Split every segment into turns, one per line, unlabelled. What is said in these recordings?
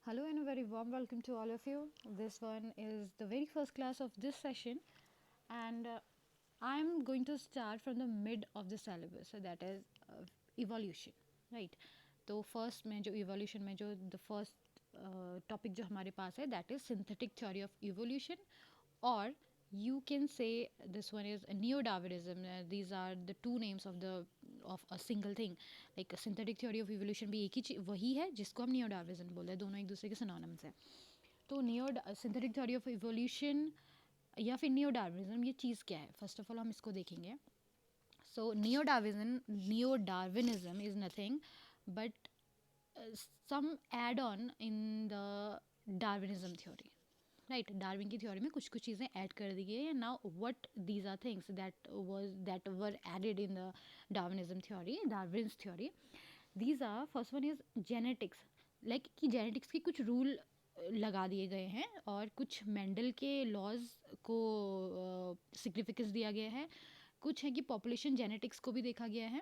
Hello and a very warm welcome to all of you. This one is the very first class of this session, and I'm going to start from the mid of the syllabus, so that is evolution, right? तो first में जो evolution में जो the first topic जो हमारे पास है that is synthetic theory of evolution, और you can say this one is neo-Darwinism. These are the two names of a single thing. Like synthetic theory of evolution भी एक ही वही है जिसको हम neo-Darwinism बोलते हैं, दोनों एक दूसरे के synonyms हैं. तो synthetic theory of evolution या फिर neo-Darwinism ये चीज़ क्या है, फर्स्ट ऑफ ऑल हम इसको देखेंगे. So neo-Darwinism is nothing but some add-on in the Darwinism theory. Right, Darwin की थ्योरी में कुछ कुछ चीज़ें ऐड कर दी गई है. Now what these are things that were added in the Darwinism theory, Darwin's theory. These are, first one is genetics. Like कि जेनेटिक्स के कुछ रूल लगा दिए गए हैं और कुछ मेंडल के लॉज को सिग्निफिकेंस दिया गया है. कुछ है कि पॉपुलेशन जेनेटिक्स को भी देखा गया है,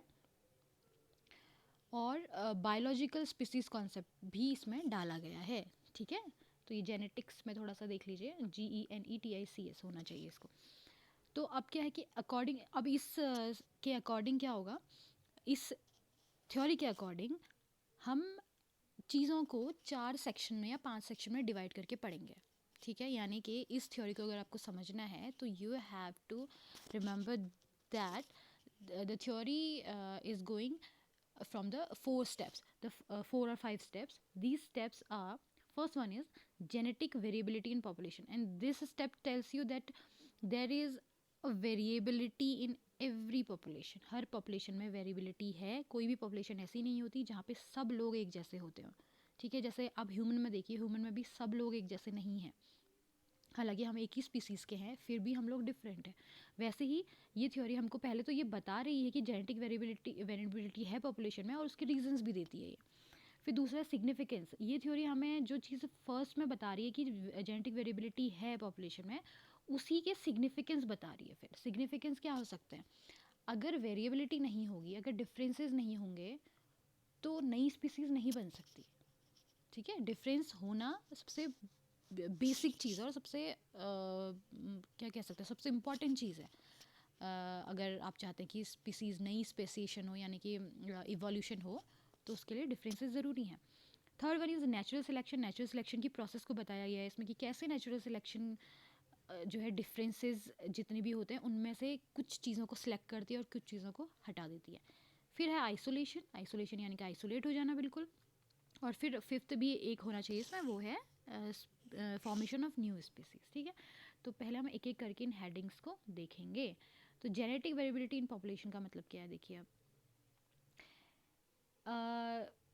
और बायोलॉजिकल स्पीसीज कॉन्सेप्ट भी इसमें डाला गया है. ठीक है, तो ये जेनेटिक्स में थोड़ा सा देख लीजिए, GENETICS होना चाहिए इसको. तो अब क्या है कि अकॉर्डिंग, अब इस के अकॉर्डिंग क्या होगा, इस थ्योरी के अकॉर्डिंग हम चीज़ों को 4 सेक्शन में या 5 सेक्शन में डिवाइड करके पढ़ेंगे. ठीक है, यानी कि इस थ्योरी को अगर आपको समझना है तो you have to remember that the theory is going from the 4 steps, the 4 or 5 steps. These steps are, first one is genetic variability in population, and this step tells you that there is a variability in every population. Her population में variability है. कोई भी population ऐसी नहीं होती जहाँ पे सब लोग एक जैसे होते हो. ठीक है, जैसे आप ह्यूमन में देखिए, ह्यूमन में भी सब लोग एक जैसे नहीं हैं. हालांकि हम एक ही स्पीसीज़ के हैं, फिर भी हम लोग डिफरेंट हैं. वैसे ही ये थ्योरी हमको पहले तो ये बता रही है कि जेनेटिक वेरिएबिलिटी है पॉपुलेशन में, और उसके रीजंस भी देती है ये. फिर दूसरा सिग्निफिकेंस. ये थ्योरी हमें जो चीज़ फर्स्ट में बता रही है कि जेनेटिक वेरिएबिलिटी है पॉपुलेशन में, उसी के सिग्निफिकेंस बता रही है. फिर सिग्निफिकेंस क्या हो सकते हैं, अगर वेरिएबिलिटी नहीं होगी, अगर डिफरेंसेस नहीं होंगे तो नई स्पीसीज़ नहीं बन सकती. ठीक है, डिफरेंस होना सबसे बेसिक चीज़ है और सबसे क्या कह सकते हैं, सबसे इम्पॉर्टेंट चीज़ है. अगर आप चाहते हैं कि स्पीसीज़ नई स्पेसिएशन हो, यानी कि इवोल्यूशन हो, तो उसके लिए डिफरेंसेस ज़रूरी हैं. Third one is natural selection. Natural selection की प्रोसेस को बताया गया है इसमें कि कैसे नेचुरल सिलेक्शन जो है डिफरेंसेस जितने भी होते हैं उनमें से कुछ चीज़ों को सिलेक्ट करती है और कुछ चीज़ों को हटा देती है. फिर है आइसोलेशन. आइसोलेशन यानी कि आइसोलेट हो जाना बिल्कुल. और फिर फिफ्थ भी एक होना चाहिए इसमें, वो है फॉर्मेशन ऑफ न्यू स्पीसीज. ठीक है, तो पहले हम एक एक करके इन हेडिंग्स को देखेंगे. तो जेनेटिक वेरिएबिलिटी इन पॉपुलेशन का मतलब क्या है, देखिए अब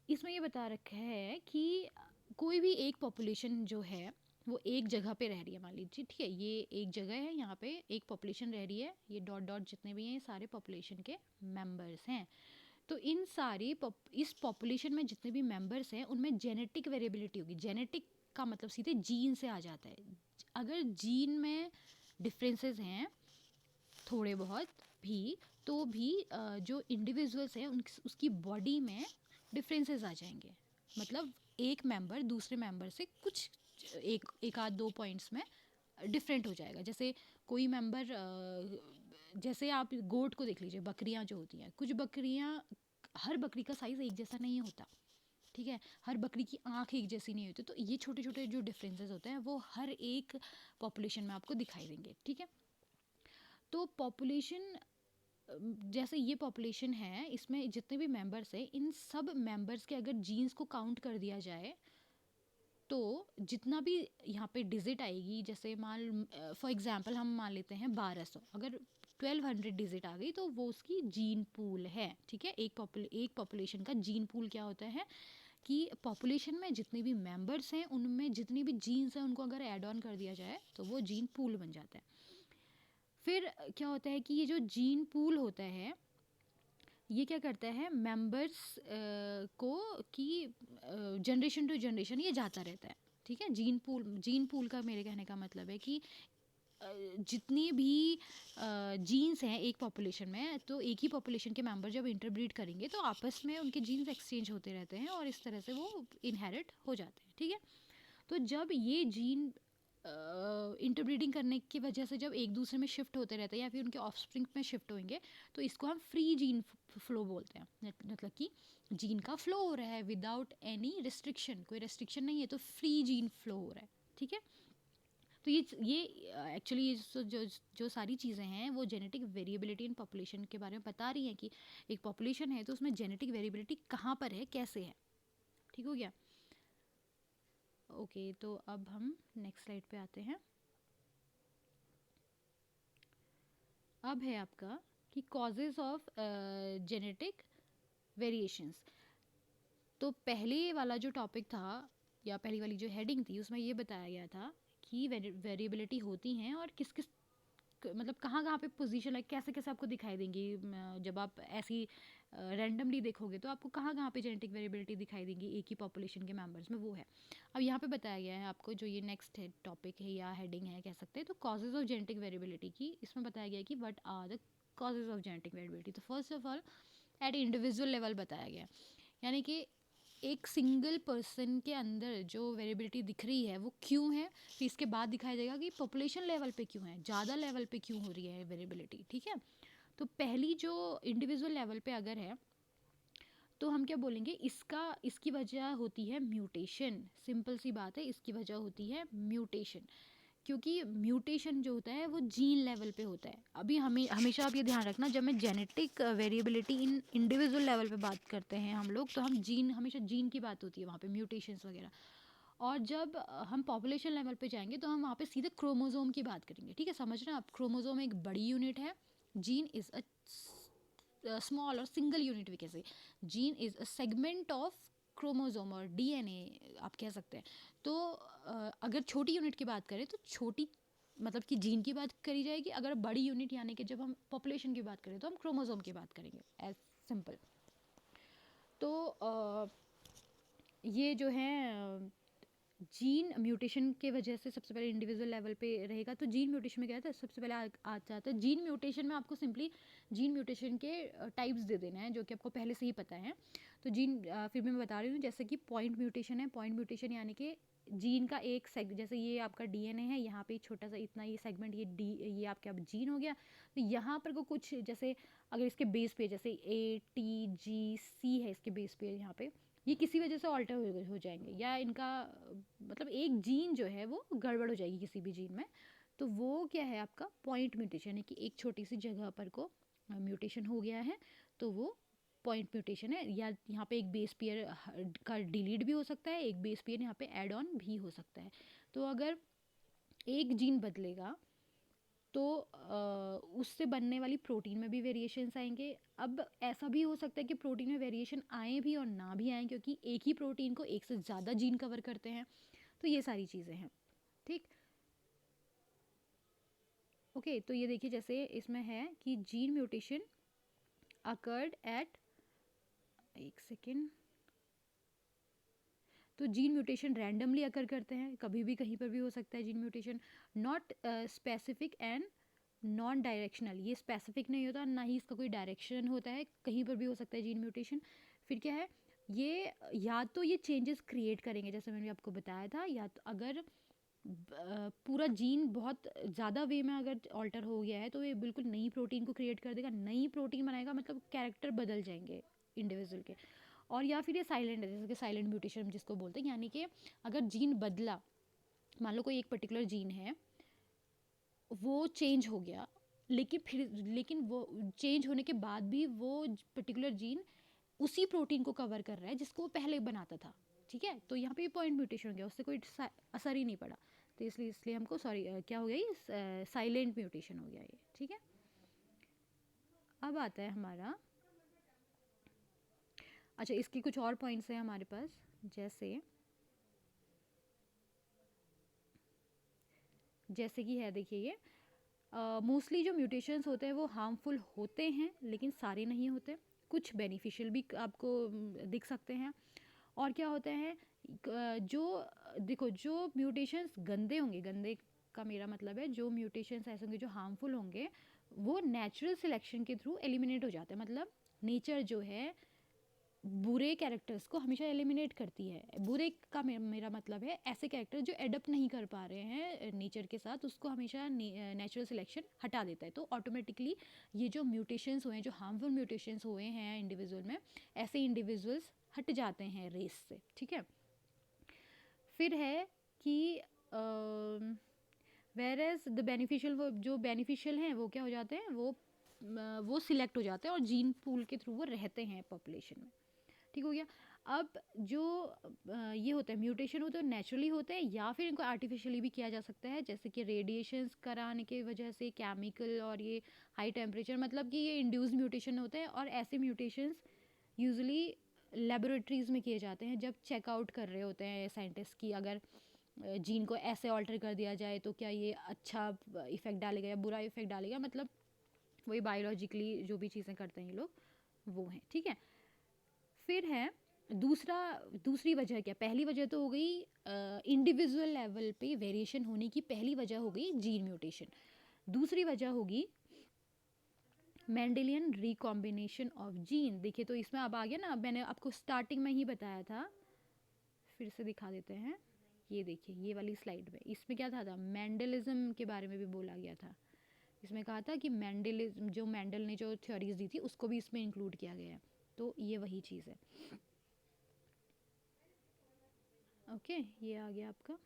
इसमें ये बता रखा है कि कोई भी एक पॉपुलेशन जो है वो एक जगह पे रह रही है. मान लीजिए, ठीक है, ये एक जगह है, यहाँ पे एक पॉपुलेशन रह रही है, ये डॉट डॉट जितने भी हैं ये सारे पॉपुलेशन के मेंबर्स हैं. तो इन सारी इस पॉपुलेशन में जितने भी मेंबर्स हैं उनमें जेनेटिक वेरिएबिलिटी होगी. जेनेटिक का मतलब सीधे जीन से आ जाता है. अगर जीन में डिफरेंसेस हैं थोड़े बहुत भी, तो भी जो इंडिविजुअल्स हैं उसकी बॉडी में डिफरेंसेस आ जाएंगे. मतलब एक मेंबर दूसरे मेंबर से कुछ एक आध 2 पॉइंट्स में डिफरेंट हो जाएगा. जैसे कोई मेंबर, जैसे आप गोट को देख लीजिए, बकरियां जो होती हैं, कुछ बकरियां, हर बकरी का साइज़ एक जैसा नहीं होता. ठीक है, हर बकरी की आंख एक जैसी नहीं होती. तो ये छोटे छोटे जो डिफरेंसेस होते हैं वो हर एक पॉपुलेशन में आपको दिखाई देंगे. ठीक है, तो पॉपुलेशन, जैसे ये पॉपुलेशन है, इसमें जितने भी मेंबर्स हैं, इन सब मेंबर्स के अगर जीन्स को काउंट कर दिया जाए तो जितना भी यहाँ पे डिजिट आएगी, जैसे मान फॉर एग्जांपल हम मान लेते हैं 1200, अगर 1200 डिजिट आ गई तो वो उसकी जीन पूल है. ठीक है, एक पॉपुलेशन का जीन पूल क्या होता है कि पॉपुलेशन में जितने भी मेंबर्स हैं उनमें जितनी भी जीन्स हैं उनको अगर ऐड ऑन कर दिया जाए तो वो जीन पूल बन जाता है. फिर क्या होता है कि ये जो जीन पूल होता है ये क्या करता है, मेंबर्स को कि जनरेशन टू जनरेशन ये जाता रहता है. ठीक है, जीन पूल का मेरे कहने का मतलब है कि जितनी भी जीन्स हैं एक पॉपुलेशन में, तो एक ही पॉपुलेशन के मेंबर जब इंटरब्रीड करेंगे तो आपस में उनके जीन्स एक्सचेंज होते रहते हैं और इस तरह से वो इनहेरिट हो जाते हैं, ठीक है। तो जब ये जीन इंटरब्रीडिंग करने की वजह से जब एक दूसरे में शिफ्ट होते रहते हैं या फिर उनके ऑफस्प्रिंग में शिफ्ट होंगे, तो इसको हम फ्री जीन फ्लो बोलते हैं। मतलब कि जीन का फ्लो हो रहा है विदाउट एनी रिस्ट्रिक्शन, कोई रिस्ट्रिक्शन नहीं है, तो फ्री जीन फ्लो हो रहा है, ठीक है। तो ये एक्चुअली जो सारी चीज़ें हैं वो जेनेटिक वेरिएबिलिटी इन पॉपुलेशन के बारे में बता रही हैं कि एक पॉपुलेशन है तो उसमें जेनेटिक वेरिएबिलिटी कहाँ पर है, कैसे है, ठीक हो गया। ओके, तो अब हम नेक्स्ट स्लाइड पे आते हैं। अब है आपका कि कॉजेज ऑफ जेनेटिक वेरिएशंस। तो पहले वाला जो टॉपिक था या पहली वाली जो हेडिंग थी उसमें ये बताया गया था कि वेरिएबिलिटी होती हैं और किस किस मतलब कहाँ कहाँ पे पोजीशन है, कैसे कैसे आपको दिखाई देंगी। जब आप ऐसी रैंडमली देखोगे तो आपको कहाँ कहाँ पे जेनेटिक वेरिएबिलिटी दिखाई देंगी एक ही पॉपुलेशन के मेंबर्स में, वो है। अब यहाँ पे बताया गया है आपको, जो ये नेक्स्ट है टॉपिक है या हेडिंग है कह सकते हैं, तो कॉजेज ऑफ जेनेटिक वेरिएबिलिटी की इसमें बताया गया है कि what are the causes of genetic variability. तो first of all at individual level बताया गया, यानी कि एक सिंगल पर्सन के अंदर जो वेरिएबिलिटी दिख रही है वो क्यों है, फिर इसके बाद दिखाया जाएगा कि पॉपुलेशन लेवल पे क्यों है, ज़्यादा लेवल पे क्यों हो रही है वेरिएबिलिटी, ठीक है। तो पहली जो इंडिविजुअल लेवल पे अगर है तो हम क्या बोलेंगे, इसकी वजह होती है म्यूटेशन। सिंपल सी बात है, इसकी वजह होती है म्यूटेशन, क्योंकि म्यूटेशन जो होता है वो जीन लेवल पे होता है। अभी हमें हमेशा आप ये ध्यान रखना, जब मैं जेनेटिक वेरिएबिलिटी इन इंडिविजुअल लेवल पे बात करते हैं हम लोग, तो हम जीन, हमेशा जीन की बात होती है वहाँ पे, म्यूटेशंस वगैरह। और जब हम पॉपुलेशन लेवल पे जाएंगे तो हम वहाँ पे सीधे क्रोमोजोम की बात करेंगे, ठीक है। समझना आप, क्रोमोजोम एक बड़ी यूनिट है, जीन इज़ अ स्मॉल और सिंगल यूनिट भी कैसे, gene is a segment of chromosome और डीएनए आप कह सकते हैं। तो अगर छोटी यूनिट की बात करें तो छोटी मतलब कि जीन की बात करी जाएगी, अगर बड़ी यूनिट यानी कि जब हम पॉपुलेशन की बात करें तो हम क्रोमोजोम की बात करेंगे, एज सिंपल। तो ये जो है जीन म्यूटेशन के वजह से सबसे पहले इंडिविजुअल लेवल पे रहेगा। तो जीन म्यूटेशन में क्या था, सबसे पहले आ जाता है जीन म्यूटेशन में, आपको सिंपली जीन म्यूटेशन के टाइप्स दे देना है जो कि आपको पहले से ही पता है। तो जीन फिर भी मैं बता रही हूँ, जैसे कि पॉइंट म्यूटेशन है। पॉइंट म्यूटेशन यानी कि जीन का एक जैसे ये आपका डीएनए है, यहाँ पे छोटा सा इतना ये सेगमेंट, ये आपका अब जीन हो गया। तो यहाँ पर को कुछ जैसे अगर इसके बेस पे जैसे ATGC है, इसके बेस पे यहाँ पे ये किसी वजह से ऑल्टर हो जाएंगे, या इनका मतलब एक जीन जो है वो गड़बड़ हो जाएगी किसी भी जीन में, तो वो क्या है आपका पॉइंट म्यूटेशन है, कि एक छोटी सी जगह पर को म्यूटेशन हो गया है, तो वो पॉइंट म्यूटेशन है। या यहाँ पे एक बेस पेयर का डिलीट भी हो सकता है, एक बेस पेयर यहाँ पे ऐड ऑन भी हो सकता है। तो अगर एक जीन बदलेगा तो उससे बनने वाली प्रोटीन में भी वेरिएशंस आएंगे। अब ऐसा भी हो सकता है कि प्रोटीन में वेरिएशन आए भी और ना भी आए, क्योंकि एक ही प्रोटीन को एक से ज़्यादा जीन कवर करते हैं। तो ये सारी चीज़ें हैं, ठीक। ओके, तो ये देखिए जैसे इसमें है कि जीन म्यूटेशन अकर्ड एट, एक सेकेंड, तो जीन म्यूटेशन रैंडमली अकर करते हैं, कभी भी कहीं पर भी हो सकता है gene mutation. Not specific and non directional, ये स्पेसिफिक नहीं होता, ना ही इसका कोई डायरेक्शन होता है, कहीं पर भी हो सकता है जीन म्यूटेशन। फिर क्या है, ये या तो ये चेंजेस क्रिएट करेंगे, जैसे मैंने आपको बताया था, या तो अगर पूरा जीन बहुत ज़्यादा वे में अगर ऑल्टर हो गया है तो ये बिल्कुल नई प्रोटीन को क्रिएट कर देगा, नई प्रोटीन बनाएगा, मतलब कैरेक्टर बदल जाएंगे इंडिविजुअल के। और या फिर ये साइलेंट है, जैसे कि साइलेंट म्यूटेशन जिसको बोलते हैं, यानी कि अगर जीन बदला, मान लो कोई एक पर्टिकुलर जीन है वो चेंज हो गया, लेकिन वो चेंज होने के बाद भी वो पर्टिकुलर जीन उसी प्रोटीन को कवर कर रहा है जिसको वो पहले बनाता था, ठीक है। तो यहाँ पे पॉइंट म्यूटेशन हो गया, उससे कोई असर ही नहीं पड़ा, तो इसलिए हमको सॉरी क्या हो गया, ये साइलेंट म्यूटेशन हो गया ये, ठीक है। अब आता है हमारा, अच्छा इसके कुछ और पॉइंट्स हैं हमारे पास, जैसे जैसे कि है देखिए ये मोस्टली जो म्यूटेशंस होते हैं वो हार्मफुल होते हैं, लेकिन सारे नहीं होते, कुछ बेनिफिशियल भी आपको दिख सकते हैं। और क्या होता है, जो देखो जो म्यूटेशंस गंदे होंगे, गंदे का मेरा मतलब है जो म्यूटेशंस ऐसे होंगे जो हार्मफुल होंगे वो नेचुरल सिलेक्शन के थ्रू एलिमिनेट हो जाते हैं। मतलब नेचर जो है बुरे कैरेक्टर्स को हमेशा एलिमिनेट करती है। बुरे का मेरा मतलब है ऐसे कैरेक्टर जो एडप्ट नहीं कर पा रहे हैं नेचर के साथ, उसको हमेशा नेचुरल सिलेक्शन हटा देता है। तो ऑटोमेटिकली ये जो म्यूटेशंस हुए हैं, जो हार्मफुल म्यूटेशंस हुए हैं इंडिविजुअल में, ऐसे इंडिविजुअल्स हट जाते हैं रेस से, ठीक है। फिर है कि वेर एज द बेनिफिशियल, वो जो बेनिफिशियल हैं वो क्या हो जाते हैं, वो सिलेक्ट हो जाते हैं और जीन पूल के थ्रू वो रहते हैं पॉपुलेशन में, ठीक हो गया। अब जो ये होता है म्यूटेशन, वो तो नेचुरली होते हैं या फिर इनको आर्टिफिशियली भी किया जा सकता है, जैसे कि रेडिएशंस कराने की वजह से, केमिकल और ये हाई टेम्परेचर, मतलब कि ये इंड्यूस म्यूटेशन होते हैं। और ऐसे म्यूटेशंस यूजुअली लेबोरेटरीज में किए जाते हैं जब चेकआउट कर रहे होते हैं साइंटिस्ट की अगर जीन को ऐसे ऑल्टर कर दिया जाए तो क्या ये अच्छा इफेक्ट डालेगा या बुरा इफेक्ट डालेगा, मतलब वही बायोलॉजिकली जो भी चीज़ें करते हैं ये लोग वो हैं, ठीक है। फिर है दूसरी वजह क्या, पहली वजह तो हो गई इंडिविजुअल लेवल पे वेरिएशन होने की, पहली वजह हो गई जीन म्यूटेशन। दूसरी वजह होगी मेंडेलियन रिकॉम्बिनेशन ऑफ जीन। देखिए तो इसमें अब आ गया ना, मैंने आपको स्टार्टिंग में ही बताया था, फिर से दिखा देते हैं। ये देखिए ये वाली स्लाइड में, इसमें क्या था मेंडलिज्म के बारे में भी बोला गया था। इसमें कहा था कि मेंडलिज्म, जो मेंडल ने जो थ्योरीज दी थी उसको भी इसमें इंक्लूड किया गया है। तो ये वही चीज़ है। ओके ये आ गया आपका।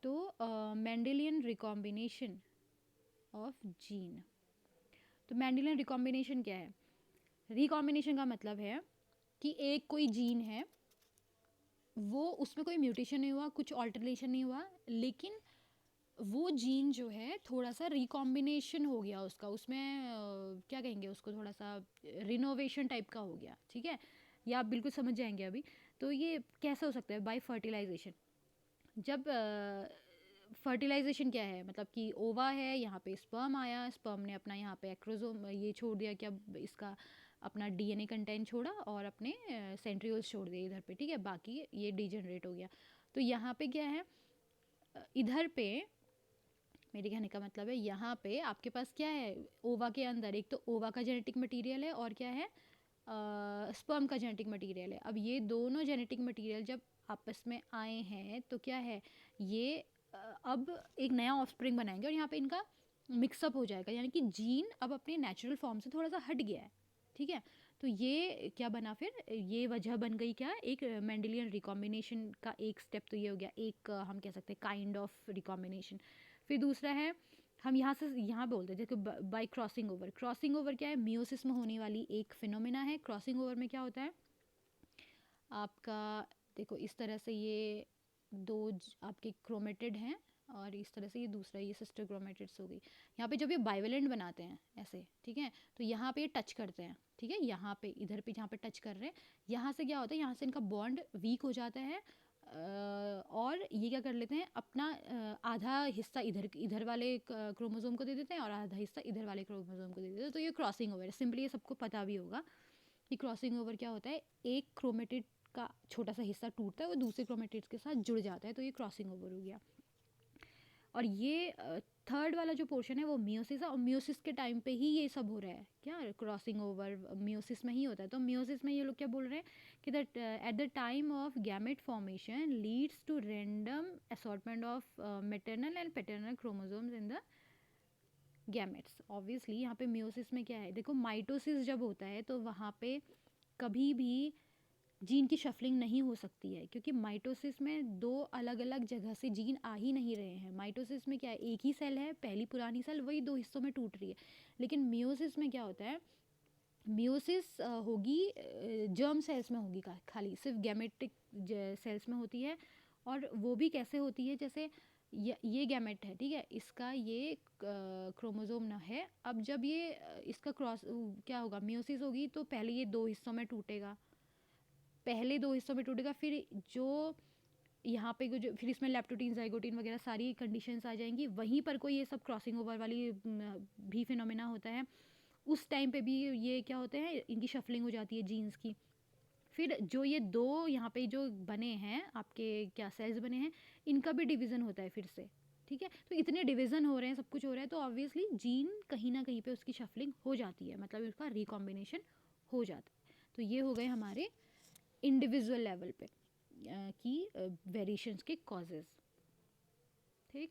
तो मेंडेलियन रिकॉम्बिनेशन ऑफ जीन। तो मेंडेलियन रिकॉम्बिनेशन क्या है? रिकॉम्बिनेशन का मतलब है कि एक कोई जीन है, वो उसमें कोई म्यूटेशन नहीं हुआ, कुछ ऑल्टरेशन नहीं हुआ, लेकिन वो जीन जो है थोड़ा सा रिकॉम्बिनेशन हो गया उसका, उसमें क्या कहेंगे उसको, थोड़ा सा रिनोवेशन टाइप का हो गया, ठीक है। या आप बिल्कुल समझ जाएंगे अभी। तो ये कैसे हो सकता है? Bye fertilisation. जब फर्टिलाइजेशन क्या है, मतलब कि ओवा है, यहाँ पे स्पर्म आया, स्पर्म ने अपना यहाँ पे एक्रोजोम ये छोड़ दिया कि अब इसका अपना डीएनए कंटेंट छोड़ा और अपने सेंट्रियोल्स छोड़ दिए इधर पे, ठीक है। बाकी ये डीजनरेट हो गया। तो यहाँ पे क्या है, इधर पे मेरे कहने का मतलब है यहाँ पे आपके पास क्या है, ओवा के अंदर एक तो ओवा का जेनेटिक मटेरियल है और क्या है, स्पर्म का जेनेटिक मटेरियल है। अब ये दोनों जेनेटिक मटेरियल जब आपस में आए हैं तो क्या है, ये अब एक नया ऑफस्प्रिंग बनाएंगे और यहाँ पे इनका मिक्सअप हो जाएगा, यानी कि जीन अब अपने नेचुरल फॉर्म से थोड़ा सा हट गया है, ठीक है। तो ये क्या बना फिर, ये वजह बन गई क्या, एक मेंडेलियन रिकॉम्बिनेशन का एक स्टेप तो ये हो गया, एक हम कह सकते हैं काइंड ऑफ रिकॉम्बिनेशन। फिर दूसरा है, हम यहाँ से यहाँ बोलते हैं जैसे bye crossing over. Crossing over क्या है, मियोसिस में होने वाली एक फिनोमिना है। क्रॉसिंग ओवर में क्या होता है आपका, देखो इस तरह से ये दो आपके क्रोमेटिड हैं और इस तरह से ये दूसरा, ये सिस्टर क्रोमेटिड्स हो गई। यहाँ पे जब ये बाइवेलेंट बनाते हैं ऐसे, ठीक है, तो यहाँ पे ये टच करते हैं, ठीक है, यहाँ पे इधर पे जहाँ पे टच कर रहे हैं, यहाँ से क्या होता है, यहाँ से इनका बॉन्ड वीक हो जाता है और ये क्या कर लेते हैं, अपना आधा हिस्सा इधर इधर वाले क्रोमोसोम को दे देते हैं और आधा हिस्सा इधर वाले क्रोमोसोम को दे देते हैं। तो ये क्रॉसिंग ओवर है। सिंपली ये सबको पता भी होगा कि क्रॉसिंग ओवर क्या होता है, एक क्रोमेटिड का छोटा सा हिस्सा टूटता है और दूसरे क्रोमेटिड्स के साथ जुड़ जाता है, तो ये क्रॉसिंग ओवर हो गया। और ये थर्ड वाला जो पोर्शन है वो मियोसिस है, और मियोसिस के टाइम पे ही ये सब हो रहा है, क्या क्रॉसिंग ओवर मियोसिस में ही होता है। तो मियोसिस में ये लोग क्या बोल रहे हैं कि that at the time of gamete formation leads to random assortment of maternal and paternal chromosomes in the gametes. Obviously यहाँ पे मियोसिस में क्या है, देखो माइटोसिस जब होता है तो वहाँ पे कभी भी जीन की शफलिंग नहीं हो सकती है, क्योंकि माइटोसिस में दो अलग अलग जगह से जीन आ ही नहीं रहे हैं। माइटोसिस में क्या है, एक ही सेल है, पहली पुरानी सेल वही दो हिस्सों में टूट रही है। लेकिन मियोसिस में क्या होता है, मियोसिस होगी जर्म सेल्स में होगी, खाली सिर्फ गैमेटिक सेल्स में होती है। और वो भी कैसे होती है, जैसे ये गैमेट है, ठीक है, इसका ये क्रोमोसोम ना है। अब जब ये इसका क्रॉस क्या होगा, मियोसिस होगी तो पहले ये दो हिस्सों में टूटेगा, पहले दो हिस्सों में टूटेगा, फिर जो यहाँ पे जो फिर इसमें लेप्टोटीन जाइगोटीन वगैरह सारी कंडीशंस आ जाएंगी, वहीं पर कोई ये सब क्रॉसिंग ओवर वाली भी फिनोमेना होता है। उस टाइम पे भी ये क्या होते हैं, इनकी शफलिंग हो जाती है जीन्स की। फिर जो ये दो यहाँ पे जो बने हैं आपके क्या सेल्स बने हैं, इनका भी डिवीज़न होता है फिर से, ठीक है। तो इतने डिवीज़न हो रहे हैं, सब कुछ हो रहा है, तो ऑब्वियसली जीन कहीं ना कहीं पे उसकी शफलिंग हो जाती है, मतलब उसका रिकॉम्बिनेशन हो जाता है। तो ये हो गए हमारे इंडिविजुअल लेवल पे की वेरिएशंस के कॉजेज़, ठीक।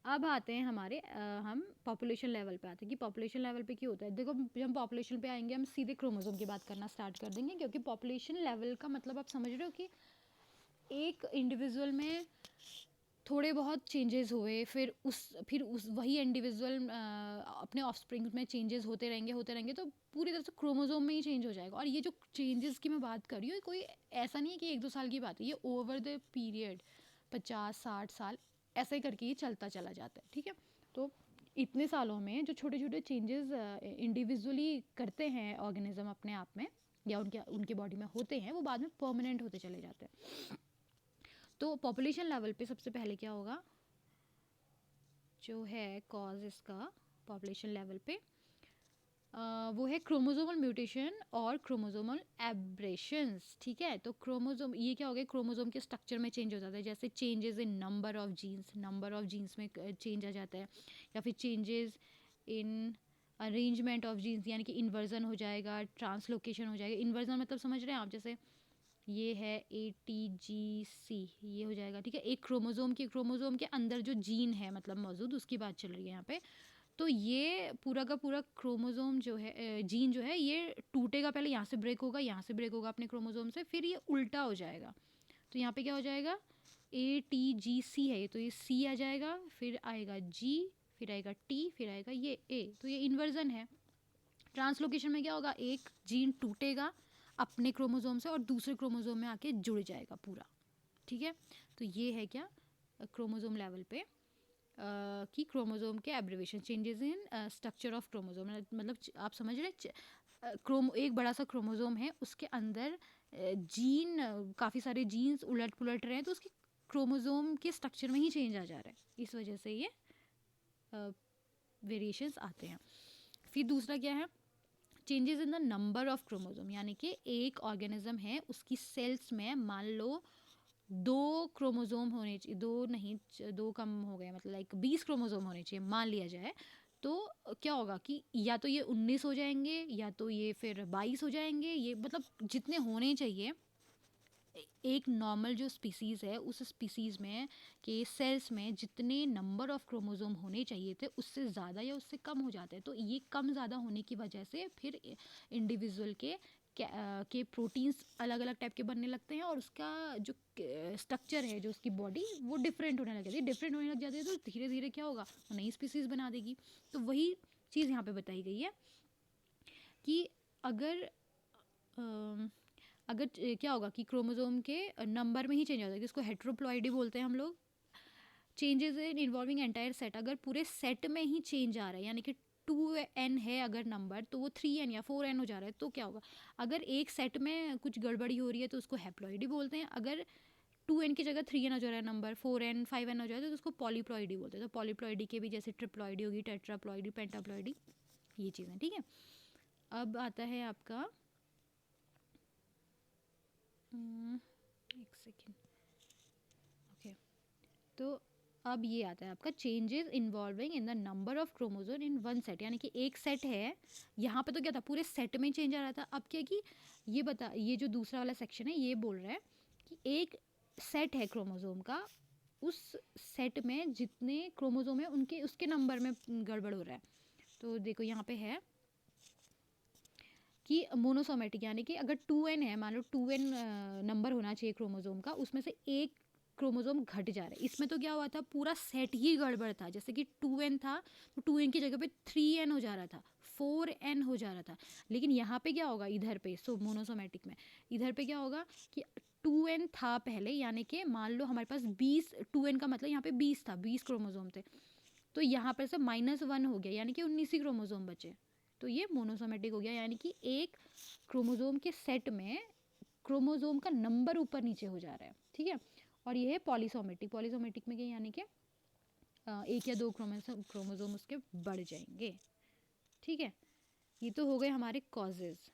अब आते हैं हमारे हम पॉपुलेशन लेवल पे आते हैं कि पॉपुलेशन लेवल पे क्या होता है। देखो जब हम पॉपुलेशन पे आएंगे हम सीधे क्रोमोसोम की बात करना स्टार्ट कर देंगे, क्योंकि पॉपुलेशन लेवल का मतलब आप समझ रहे हो कि एक इंडिविजुअल में थोड़े बहुत चेंजेस हुए, फिर उस वही इंडिविजुअल अपने ऑफस्प्रिंग में चेंजेस होते रहेंगे, तो पूरी तरह से क्रोमोसोम में ही चेंज हो जाएगा। और ये जो चेंजेस की मैं बात कर रही हूँ, कोई ऐसा नहीं है कि 1-2 साल की बात है, ये ओवर द पीरियड 50-60 साल ऐसे ही करके ही चलता चला जाता है, ठीक है। तो इतने सालों में जो छोटे छोटे चेंजेस इंडिविजुअली करते हैं ऑर्गेनिज्म अपने आप में या उनके उनके बॉडी में होते हैं, वो बाद में परमानेंट होते चले जाते हैं। तो पॉपुलेशन लेवल पे सबसे पहले क्या होगा, जो है कॉज इसका पॉपुलेशन लेवल पे वो है क्रोमोसोमल म्यूटेशन और क्रोमोसोमल एब्रेशंस, ठीक है। तो क्रोमोसोम ये क्या हो गया, क्रोमोसोम के स्ट्रक्चर में चेंज हो जाता है, जैसे changes in number of genes में चेंज आ जाता है, या फिर changes in arrangement of genes, यानी कि इन्वर्जन हो जाएगा, ट्रांसलोकेशन हो जाएगा। इन्वर्जन मतलब समझ रहे हैं आप, जैसे ये है ATGC, ये हो जाएगा, ठीक है। एक क्रोमोसोम के अंदर जो जीन है मतलब मौजूद, उसकी बात चल रही है यहाँ पे। तो ये पूरा का पूरा क्रोमोसोम जो है जीन जो है ये टूटेगा, पहले यहाँ से ब्रेक होगा, यहाँ से ब्रेक होगा अपने क्रोमोसोम से, फिर ये उल्टा हो जाएगा। तो यहाँ पे क्या हो जाएगा, ATGC है ये, तो ये C आ जाएगा, फिर आएगा G, फिर आएगा T, फिर आएगा ये A, तो ये इन्वर्जन है। ट्रांसलोकेशन में क्या होगा, एक जीन टूटेगा अपने क्रोमोसोम से और दूसरे क्रोमोसोम में आके जुड़ जाएगा पूरा, ठीक है। तो ये है क्या क्रोमोसोम लेवल पे कि क्रोमोसोम के abbreviation, changes in structure of chromosome, मतलब आप समझ रहे एक बड़ा सा क्रोमोसोम है, उसके अंदर जीन काफ़ी सारे जीन्स उलट पुलट रहे हैं, तो उसके क्रोमोसोम के स्ट्रक्चर में ही चेंज आ जा रहा है, इस वजह से ये वेरिएशंस आते हैं। फिर दूसरा क्या है, changes in the number of chromosome, यानी कि एक ऑर्गेनिज्म है उसकी सेल्स में मान लो 2 क्रोमोसोम होने चाहिए, दो नहीं 2 कम हो गए, मतलब लाइक 20 क्रोमोसोम होने चाहिए मान लिया जाए। तो क्या होगा कि या तो ये 19 हो जाएंगे, या तो ये फिर 22 हो जाएंगे, ये मतलब जितने होने चाहिए एक नॉर्मल जो स्पीसीज़ है उस स्पीसीज़ में के सेल्स में जितने नंबर ऑफ क्रोमोसोम होने चाहिए थे उससे ज़्यादा या उससे कम हो जाते हैं। तो ये कम ज़्यादा होने की वजह से फिर इंडिविजुअल के प्रोटीन्स अलग अलग टाइप के बनने लगते हैं, और उसका जो स्ट्रक्चर है, जो उसकी बॉडी, वो डिफरेंट होने लग जाती है। डिफरेंट होने लग जाती है तो धीरे धीरे क्या होगा, वो नई स्पीसीज़ बना देगी। तो वही चीज़ यहाँ पे बताई गई है कि अगर क्या होगा कि क्रोमोसोम के नंबर में ही चेंज हो जाएगा, इसको हेट्रोप्लॉइडी बोलते हैं हम लोग। Changes in involving entire set, अगर पूरे सेट में ही चेंज आ रहा है, यानी कि 2n है अगर नंबर, तो वो 3n या 4n हो जा रहा है, तो क्या होगा, अगर एक सेट में कुछ गड़बड़ी हो रही है तो उसको हेप्लॉइडी बोलते हैं। अगर 2n की जगह 3n हो जा रहा है नंबर, 4n 5n हो जाए तो उसको पॉलीप्लॉइडी बोलते हैं। तो पॉलीप्लॉइडी के भी जैसे ट्रिप्लॉइडी होगी, टेट्राप्लॉइडी, पेंटाप्लॉइडी, ये चीज़ें, ठीक है। अब आता है आपका एक सेकेंड, ओके। तो अब ये आता है आपका changes involving in the number of chromosome in one set, यानी कि एक सेट है, यहाँ पे तो क्या था पूरे सेट में चेंज आ रहा था, अब क्या कि ये जो दूसरा वाला सेक्शन है ये बोल रहा है कि एक सेट है क्रोमोसोम का, उस सेट में जितने क्रोमोसोम है उनके उसके नंबर में गड़बड़ हो रहा है। तो देखो यहाँ पे है कि मोनोसोमेटिक, यानी कि अगर 2n है, मान लो 2n नंबर होना चाहिए क्रोमोसोम का, उसमें से एक क्रोमोसोम घट जा रहा है। इसमें तो क्या हुआ था, पूरा सेट ही गड़बड़ था, जैसे कि 2n था तो 2n की जगह पे 3n हो जा रहा था, 4n हो जा रहा था। लेकिन यहाँ पे क्या होगा, इधर पे मोनोसोमेटिक में इधर पे क्या होगा कि 2n था पहले, यानी कि मान लो हमारे पास 20, 2n का मतलब यहाँ पे 20 था, 20 क्रोमोसोम थे, तो यहाँ पर से -1 हो गया, यानी कि 19 ही क्रोमोसोम बचे, तो ये मोनोसोमेटिक हो गया। यानी कि एक क्रोमोसोम के सेट में क्रोमोसोम का नंबर ऊपर नीचे हो जा रहा है, ठीक है। और ये है पॉलीसोमेटिक, पॉलीसोमेटिक में क्या, यानी कि एक या दो क्रोमोसोम उसके बढ़ जाएंगे, ठीक है। ये तो हो गए हमारे कॉजेज।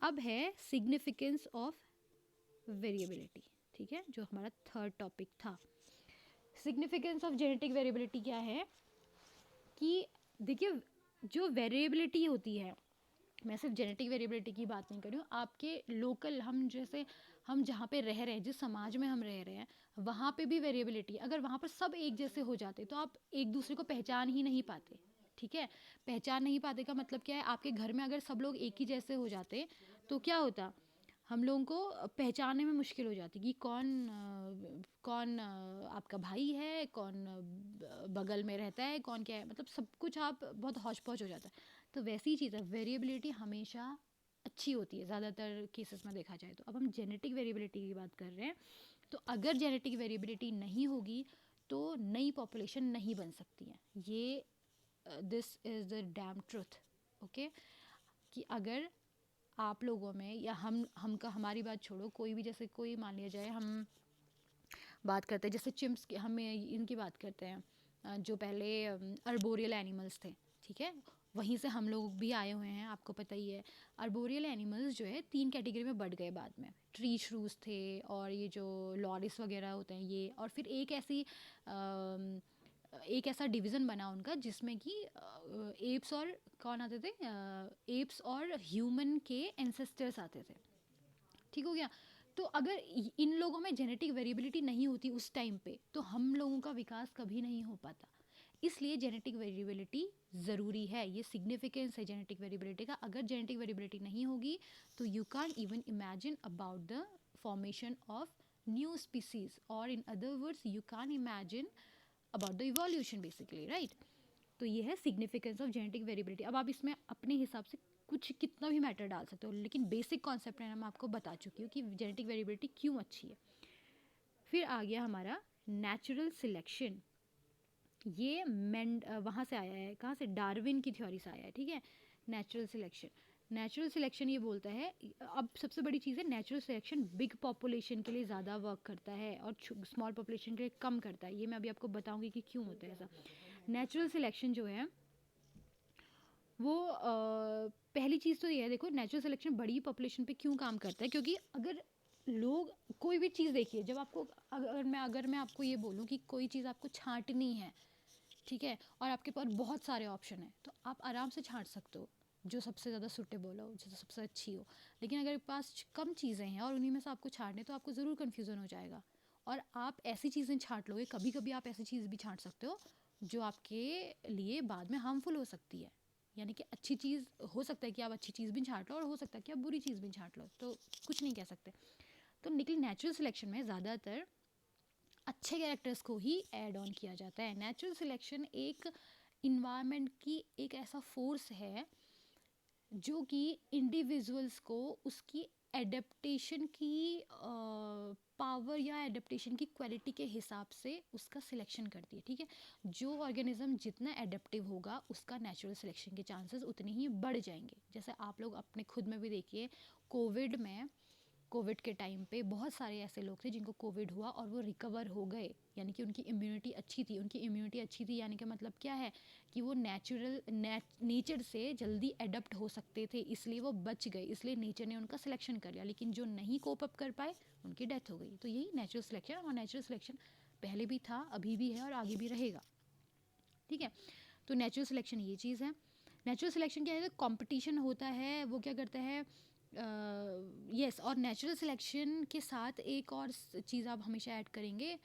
अब है सिग्निफिकेंस ऑफ वेरिएबिलिटी, ठीक है, जो हमारा थर्ड टॉपिक था। सिग्निफिकेंस ऑफ जेनेटिक वेरिएबिलिटी क्या है कि देखिए, जो वेरिएबिलिटी होती है, मैं सिर्फ जेनेटिक वेरिएबिलिटी की बात नहीं कर रही हूँ, आपके लोकल, हम जैसे हम जहाँ पे रह रहे हैं, जिस समाज में हम रह रहे हैं, वहाँ पे भी वेरिएबिलिटी। अगर वहाँ पर सब एक जैसे हो जाते तो आप एक दूसरे को पहचान ही नहीं पाते, ठीक है। पहचान नहीं पाते का मतलब क्या है, आपके घर में अगर सब लोग एक ही जैसे हो जाते तो क्या होता, हम लोगों को पहचानने में मुश्किल हो जाती कि कौन आपका भाई है, कौन बगल में रहता है, कौन क्या है, मतलब सब कुछ आप बहुत हौच पौच हो जाता है। तो वैसी ही चीज़ है, वेरिएबिलिटी हमेशा अच्छी होती है ज़्यादातर केसेस में देखा जाए तो। अब हम जेनेटिक वेरिएबिलिटी की बात कर रहे हैं, तो अगर जेनेटिक वेरिएबिलिटी नहीं होगी तो नई पॉपुलेशन नहीं बन सकती है। ये this is the dam truth, okay. कि अगर आप लोगों में, या हम का हमारी बात छोड़ो, कोई भी, जैसे कोई मान लिया जाए, हम बात करते हैं जैसे चिम्प्स की, हम इनकी बात करते हैं, जो पहले अर्बोरियल एनिमल्स थे, ठीक है, वहीं से हम लोग भी आए हुए हैं, आपको पता ही है। अर्बोरियल एनिमल्स जो है 3 कैटेगरी में बढ़ गए बाद में, ट्री श्रूज थे, और ये जो लॉरिस वगैरह होते हैं ये, और फिर एक ऐसा डिवीज़न बना उनका जिसमें कि एप्स और कौन आते थे, एप्स और ह्यूमन के एंसेस्टर्स आते थे, ठीक हो गया। तो अगर इन लोगों में जेनेटिक वेरिएबिलिटी नहीं होती उस टाइम पे, तो हम लोगों का विकास कभी नहीं हो पाता। इसलिए जेनेटिक वेरिएबिलिटी ज़रूरी है, ये सिग्निफिकेंस है जेनेटिक वेरिएबिलिटी का। अगर जेनेटिक वेरिएबिलिटी नहीं होगी तो you can even imagine about the formation of new species, और in other words you can imagine about the evolution basically, right. तो ये है सिग्निफिकेंस ऑफ जेनेटिक वेरिएबिलिटी। अब आप इसमें अपने हिसाब से कुछ कितना भी मैटर डाल सकते हो, लेकिन बेसिक कॉन्सेप्ट है, मैं आपको बता चुकी हूँ कि जेनेटिक वेरिएबिलिटी क्यों अच्छी है। फिर आ गया हमारा नेचुरल सिलेक्शन। ये वहाँ से आया है, कहाँ से, डार्विन की थ्योरी से आया है, ठीक है। नेचुरल सिलेक्शन, नेचुरल सिलेक्शन ये बोलता है, अब सबसे बड़ी चीज़ है, नेचुरल सिलेक्शन बिग पॉपुलेशन के लिए ज़्यादा वर्क करता है और स्मॉल पॉपुलेशन के लिए कम करता है। ये मैं अभी आपको बताऊंगी कि क्यों होता है ऐसा। नेचुरल सिलेक्शन जो है वो पहली चीज़ तो ये है, देखो नेचुरल सिलेक्शन बड़ी पॉपुलेशन पे क्यों काम करता है, क्योंकि अगर लोग कोई भी चीज़ देखिए, जब आपको, अगर मैं आपको ये बोलूँ कि कोई चीज़ आपको छांटनी है, ठीक है, और आपके पास बहुत सारे ऑप्शन हैं, तो आप आराम से छांट सकते हो जो सबसे ज़्यादा सूटेबल हो, जो सबसे अच्छी हो। लेकिन अगर पास कम चीज़ें हैं और उन्हीं में से आपको छांटने, तो आपको ज़रूर कन्फ्यूज़न हो जाएगा, और आप ऐसी चीज़ें छांट लोगे, कभी कभी आप ऐसी चीज़ भी छांट सकते हो जो आपके लिए बाद में हार्मफुल हो सकती है। यानी कि अच्छी चीज़ हो सकता है कि आप अच्छी चीज़ भी छांट लो, और हो सकता है कि आप बुरी चीज़ भी छांट लो, तो कुछ नहीं कह सकते। तो लेकिन नेचुरल सिलेक्शन में ज़्यादातर अच्छे कैरेक्टर्स को ही ऐड ऑन किया जाता है। नेचुरल सिलेक्शन एक इन्वायरमेंट की एक ऐसा फोर्स है जो कि इंडिविजुअल्स को उसकी एडेप्टेशन की पावर या एडेप्टेशन की क्वालिटी के हिसाब से उसका सिलेक्शन करती है, ठीक है। जो ऑर्गेनिज्म जितना एडेप्टिव होगा उसका नेचुरल सिलेक्शन के चांसेस उतने ही बढ़ जाएंगे। जैसे आप लोग अपने खुद में भी देखिए, कोविड के टाइम पे बहुत सारे ऐसे लोग थे जिनको कोविड हुआ और वो रिकवर हो गए, यानी कि उनकी इम्यूनिटी अच्छी थी। उनकी इम्यूनिटी अच्छी थी यानी कि मतलब क्या है कि वो नेचर से जल्दी अडप्ट हो सकते थे, इसलिए वो बच गए, इसलिए नेचर ने उनका सिलेक्शन कर लिया। लेकिन जो नहीं कोप अप कर पाए उनकी डेथ हो गई। तो यही नेचुरल सिलेक्शन, और नेचुरल सिलेक्शन पहले भी था, अभी भी है और आगे भी रहेगा, ठीक है। तो नेचुरल सिलेक्शन ये चीज़ है। नेचुरल सिलेक्शन क्या है, कंपटीशन होता है, वो क्या करता है, यस, और नेचुरल सिलेक्शन के साथ एक और चीज़ आप हमेशा ऐड करेंगे,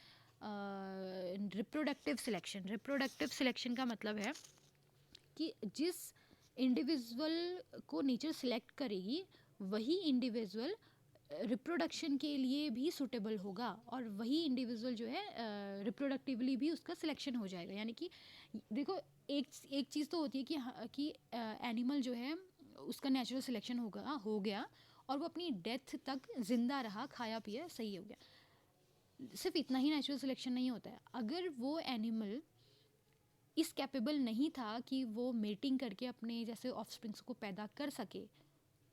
रिप्रोडक्टिव सिलेक्शन। रिप्रोडक्टिव सिलेक्शन का मतलब है कि जिस इंडिविजुअल को नेचर सिलेक्ट करेगी वही इंडिविजुअल रिप्रोडक्शन के लिए भी सूटेबल होगा, और वही इंडिविजुअल जो है रिप्रोडक्टिवली भी उसका सिलेक्शन हो जाएगा। यानी कि देखो, एक चीज़ तो होती है कि एनिमल जो है उसका नेचुरल सिलेक्शन हो गया और वो अपनी डेथ तक जिंदा रहा, खाया पिया, सही हो गया। सिर्फ इतना ही नेचुरल सिलेक्शन नहीं होता है। अगर वो एनिमल इस कैपेबल नहीं था कि वो मेटिंग करके अपने जैसे ऑफस्प्रिंग्स को पैदा कर सके,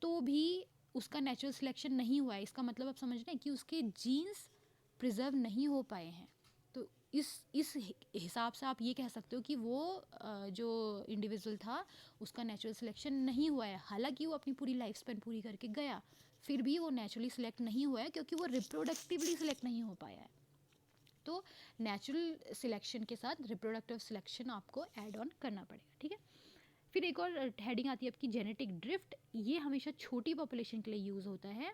तो भी उसका नेचुरल सिलेक्शन नहीं हुआ है। इसका मतलब आप समझ रहे हैं कि उसके जीन्स प्रिजर्व नहीं हो पाए हैं। तो इस हिसाब से आप ये कह सकते हो कि वो जो इंडिविजुअल था उसका नेचुरल सिलेक्शन नहीं हुआ है। हालांकि वो अपनी पूरी लाइफ स्पेन पूरी करके गया, फिर भी वो नेचुरली सिलेक्ट नहीं हुआ है क्योंकि वो रिप्रोडक्टिवली सिलेक्ट नहीं हो पाया है। तो नेचुरल सिलेक्शन के साथ रिप्रोडक्टिव सिलेक्शन आपको ऐड ऑन करना पड़ेगा, ठीक है। फिर एक और हेडिंग आती है आपकी जेनेटिक ड्रिफ्ट। ये हमेशा छोटी पॉपुलेशन के लिए यूज़ होता है।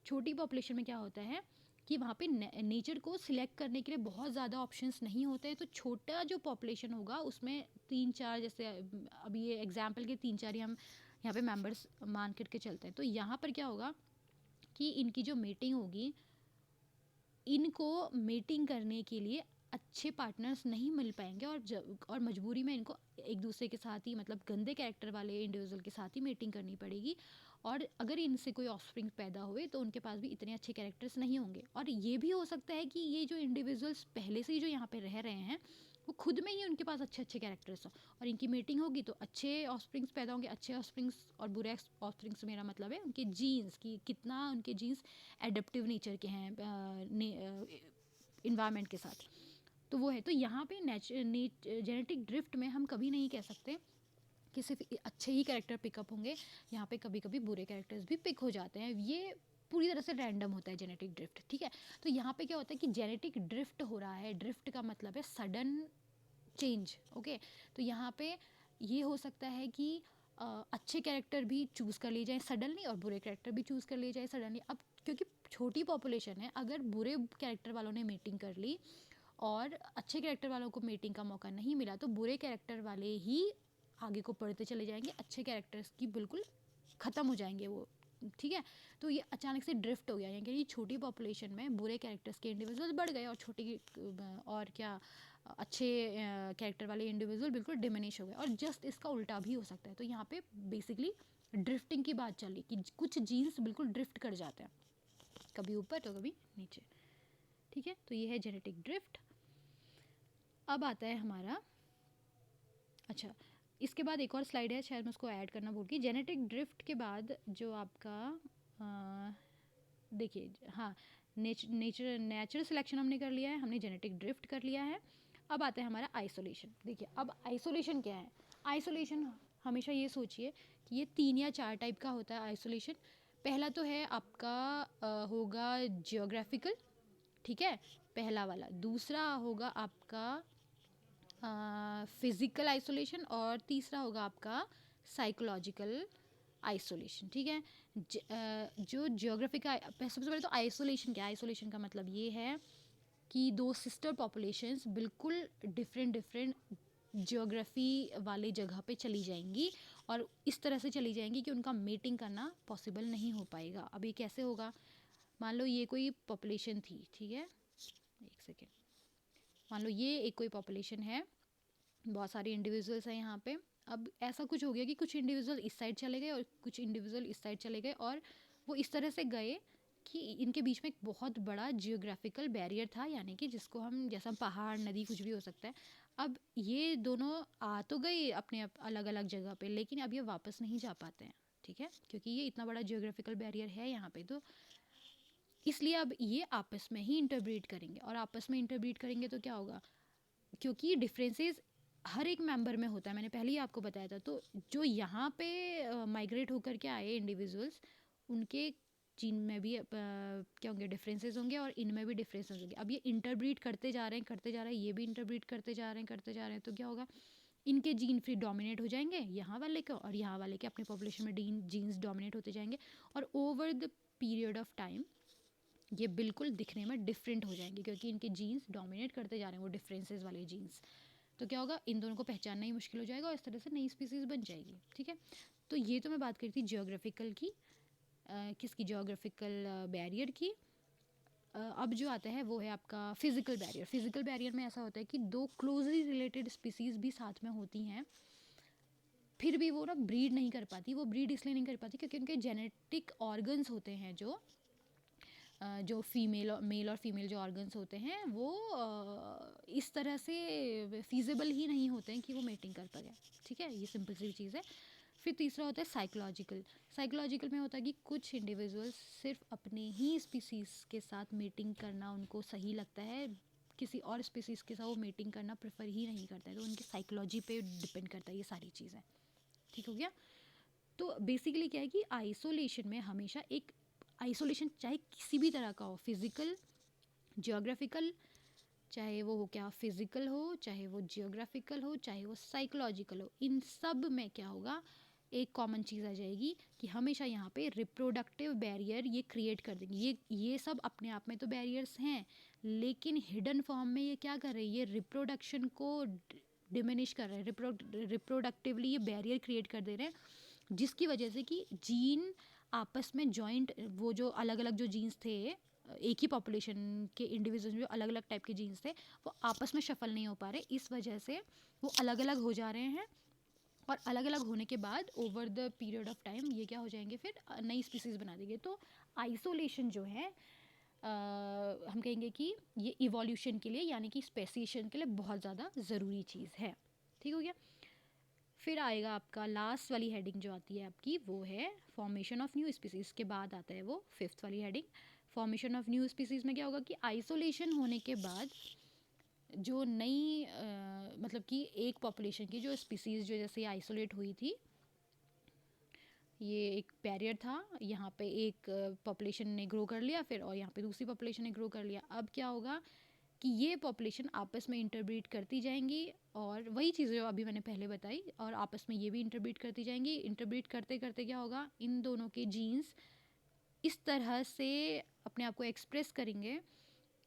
छोटी पॉपुलेशन में क्या होता है कि वहाँ पे नेचर को सिलेक्ट करने के लिए बहुत ज़्यादा ऑप्शंस नहीं होते हैं, तो छोटा जो पॉपुलेशन होगा उसमें 3-4, जैसे अभी ये एग्जाम्पल के 3-4 ही हम यहाँ पे मेंबर्स मान करके चलते हैं। तो यहाँ पर क्या होगा कि इनकी जो मीटिंग होगी, इनको मीटिंग करने के लिए अच्छे पार्टनर्स नहीं मिल पाएंगे, और मजबूरी में इनको एक दूसरे के साथ ही, मतलब गंदे कैरेक्टर वाले इंडिविजुअल के साथ ही मीटिंग करनी पड़ेगी। और अगर इनसे कोई ऑफस्प्रिंग पैदा हुए तो उनके पास भी इतने अच्छे कैरेक्टर्स नहीं होंगे। और ये भी हो सकता है कि ये जो इंडिविजुअल्स पहले से ही जो यहाँ पे रह रहे हैं वो खुद में ही उनके पास अच्छे अच्छे कैरेक्टर्स हो, और इनकी मीटिंग होगी तो अच्छे ऑफस्प्रिंग्स पैदा होंगे। अच्छे ऑफस्प्रिंग्स और बुरे ऑफस्प्रिंग्स, मेरा मतलब है उनके जीन्स की, कितना उनके जीन्स एडेप्टिव नेचर के हैं इन्वायरमेंट के साथ, तो वो है। तो यहाँ पे जेनेटिक ड्रिफ्ट में हम कभी नहीं कह सकते कि सिर्फ अच्छे ही कैरेक्टर पिकअप होंगे। यहाँ पे कभी कभी बुरे कैरेक्टर्स भी पिक हो जाते हैं। ये पूरी तरह से रैंडम होता है जेनेटिक ड्रिफ्ट, ठीक है। तो यहाँ पे क्या होता है कि जेनेटिक ड्रिफ्ट हो रहा है, ड्रिफ्ट का मतलब है सडन चेंज, ओके। तो यहाँ पे ये हो सकता है कि अच्छे कैरेक्टर भी चूज़ कर लिए जाए सडनली और बुरे कैरेक्टर भी चूज़ कर लिए जाए सडनली। अब क्योंकि छोटी पॉपुलेशन है, अगर बुरे कैरेक्टर वालों ने मीटिंग कर ली और अच्छे कैरेक्टर वालों को मीटिंग का मौका नहीं मिला, तो बुरे कैरेक्टर वाले ही आगे को बढ़ते चले जाएंगे, अच्छे कैरेक्टर्स की बिल्कुल ख़त्म हो जाएंगे वो, ठीक है। तो ये अचानक से ड्रिफ्ट हो गया, यानी कि छोटी पॉपुलेशन में बुरे कैरेक्टर्स के इंडिविजुअल्स बढ़ गए और और क्या अच्छे कैरेक्टर वाले इंडिविजुअल बिल्कुल डिमिनिश हो गए। और जस्ट इसका उल्टा भी हो सकता है। तो यहाँ पे बेसिकली ड्रिफ्टिंग की बात चल रही कि कुछ जीन्स बिल्कुल ड्रिफ्ट कर जाते हैं, कभी ऊपर तो कभी नीचे, ठीक है। तो ये है जेनेटिक ड्रिफ्ट। अब आता है हमारा, अच्छा, इसके बाद एक और स्लाइड है, शायद मैं उसको ऐड करना भूल गई। जेनेटिक ड्रिफ्ट के बाद जो आपका देखिए, हाँ, नेचुरल सिलेक्शन हमने कर लिया है, हमने जेनेटिक ड्रिफ्ट कर लिया है। अब आता है हमारा आइसोलेशन। देखिए अब आइसोलेशन क्या है। आइसोलेशन हमेशा ये सोचिए कि ये 3 या 4 टाइप का होता है आइसोलेशन। पहला तो है आपका होगा जियोग्राफिकल, ठीक है, पहला वाला। दूसरा होगा आपका फिज़िकल आइसोलेशन, और तीसरा होगा आपका साइकोलॉजिकल आइसोलेशन, ठीक है। जो जियोग्राफी का, सबसे पहले तो आइसोलेशन क्या है। आइसोलेशन का मतलब ये है कि दो सिस्टर पॉपुलेशंस बिल्कुल डिफरेंट डिफरेंट जियोग्राफी वाले जगह पे चली जाएंगी, और इस तरह से चली जाएंगी कि उनका मीटिंग करना पॉसिबल नहीं हो पाएगा। अब ये कैसे होगा, मान लो ये कोई पॉपुलेशन थी, ठीक है, एक सेकेंड, मान लो ये एक कोई पॉपुलेशन है, बहुत सारे इंडिविजुअल्स हैं यहाँ पे। अब ऐसा कुछ हो गया कि कुछ इंडिविजुअल इस साइड चले गए और कुछ इंडिविजुअल इस साइड चले गए, और वो इस तरह से गए कि इनके बीच में एक बहुत बड़ा जियोग्राफिकल बैरियर था, यानी कि जिसको हम, जैसा पहाड़ नदी कुछ भी हो सकता है। अब ये दोनों आ तो गए अपने अलग अलग जगह पे, लेकिन अब ये वापस नहीं जा पाते हैं, ठीक है, क्योंकि ये इतना बड़ा जियोग्राफिकल बैरियर है यहाँ पे। तो इसलिए अब ये आपस में ही इंटरब्रीड करेंगे, और आपस में इंटरब्रीड करेंगे तो क्या होगा, क्योंकि डिफरेंसेस हर एक मेंबर में होता है, मैंने पहले ही आपको बताया था। तो जो यहाँ पे माइग्रेट होकर के आए इंडिविजुअल्स, उनके जीन में भी क्या होंगे, डिफरेंसेस होंगे, और इनमें भी डिफरेंसेस होंगे। अब ये इंटरब्रीड करते जा रहे हैं करते जा रहे हैं, ये भी इंटरब्रीड करते जा रहे हैं करते जा रहे हैं, तो क्या होगा, इनके जीन फिर डोमिनेट हो जाएंगे यहाँ वाले के, और यहाँ वाले के अपने पॉपुलेशन में जीन्स डोमिनेट होते जाएंगे, और over the period of time ये बिल्कुल दिखने में डिफरेंट हो जाएंगे, क्योंकि इनके जीन्स डोमिनेट करते जा रहे हैं, वो डिफरेंसेस वाले जीन्स। तो क्या होगा, इन दोनों को पहचानना ही मुश्किल हो जाएगा, और इस तरह से नई स्पीसीज बन जाएगी, ठीक है। तो ये तो मैं बात करी थी जियोग्राफिकल की, किसकी, जियोग्राफिकल बैरियर की। अब जो आता है वो है आपका फिजिकल बैरियर। फिजिकल बैरियर में ऐसा होता है कि दो क्लोजली रिलेटेड स्पीसीज भी साथ में होती हैं, फिर भी वो ना ब्रीड नहीं कर पाती। वो ब्रीड इसलिए नहीं कर पाती क्योंकि उनके जेनेटिक ऑर्गन्स होते हैं, जो मेल और फीमेल जो ऑर्गन्स होते हैं, वो इस तरह से फीजिबल ही नहीं होते हैं कि वो मेटिंग कर पाए, ठीक है। ये सिंपल सी चीज़ है। फिर तीसरा होता है साइकोलॉजिकल। साइकोलॉजिकल में होता है कि कुछ इंडिविजुअल्स सिर्फ अपने ही स्पीसीज़ के साथ मीटिंग करना उनको सही लगता है, किसी और स्पीसीज़ के साथ वो मेटिंग करना प्रेफर ही नहीं करता है, तो उनकी साइकोलॉजी पे डिपेंड करता है ये सारी चीज़ें। ठीक हो गया। तो बेसिकली क्या है कि आइसोलेशन में हमेशा एक आइसोलेशन चाहे किसी भी तरह का हो, फिजिकल, जियोग्राफिकल, चाहे वो हो क्या फिजिकल हो, चाहे वो जियोग्राफिकल हो, चाहे वो साइकोलॉजिकल हो, इन सब में क्या होगा, एक कॉमन चीज़ आ जाएगी कि हमेशा यहाँ पे रिप्रोडक्टिव बैरियर ये क्रिएट कर देंगे। ये सब अपने आप में तो बैरियर्स हैं, लेकिन हिडन फॉर्म में ये क्या कर रहे हैं, ये रिप्रोडक्शन को डिमिनिश कर रहे हैं, रिप्रोडक्टिवली ये बैरियर क्रिएट कर दे रहे हैं, जिसकी वजह से कि जीन आपस में जॉइंट, वो जो अलग अलग जो जीन्स थे, एक ही पॉपुलेशन के इंडिविजुअल जो अलग अलग टाइप के जीन्स थे, वो आपस में शफल नहीं हो पा रहे, इस वजह से वो अलग अलग हो जा रहे हैं। और अलग अलग होने के बाद over the period of time ये क्या हो जाएंगे, फिर नई स्पीसीज़ बना देंगे। तो आइसोलेशन जो है हम कहेंगे कि ये इवोल्यूशन के लिए, यानी कि स्पेसिएशन के लिए बहुत ज़्यादा ज़रूरी चीज़ है। ठीक हो गया। फिर आएगा आपका लास्ट वाली हेडिंग जो आती है आपकी, वो है फॉर्मेशन ऑफ न्यू स्पीसीज़। के बाद आता है वो फिफ्थ वाली heading, formation of new species में क्या होगा कि आइसोलेशन होने के बाद जो नई मतलब कि एक पॉपुलेशन की जो स्पीसीज़ जो जैसे आइसोलेट हुई थी, ये एक बैरियर था, यहाँ पे एक पॉपुलेशन ने ग्रो कर लिया फिर, और यहाँ पे दूसरी पॉपुलेशन ने ग्रो कर लिया। अब क्या होगा कि ये पॉपुलेशन आपस में इंटरब्रीड करती जाएंगी, और वही चीज़ें जो अभी मैंने पहले बताई, और आपस में ये भी इंटरब्रीड करती जाएंगी। इंटरब्रीड करते करते क्या होगा, इन दोनों के जीन्स इस तरह से अपने आप को एक्सप्रेस करेंगे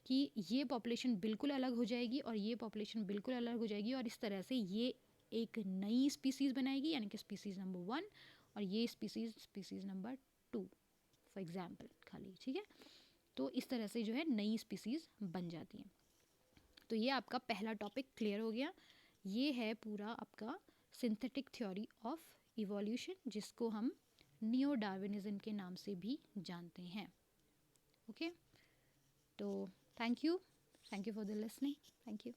कि ये पॉपुलेशन बिल्कुल अलग हो जाएगी और ये पॉपुलेशन बिल्कुल अलग हो जाएगी, और इस तरह से ये एक नई स्पीसीज़ बनाएगी, यानी कि स्पीसीज़ नंबर 1, और ये स्पीसीज़ नंबर 2 फॉर एग्जांपल खाली। ठीक है, तो इस तरह से जो है नई स्पीसीज़ बन जाती हैं। तो ये आपका पहला टॉपिक क्लियर हो गया। ये है पूरा आपका सिंथेटिक थ्योरी ऑफ इवोल्यूशन, जिसको हम नियो डार्विनिज्म के नाम से भी जानते हैं। ओके, तो thank you for the listening. Thank you.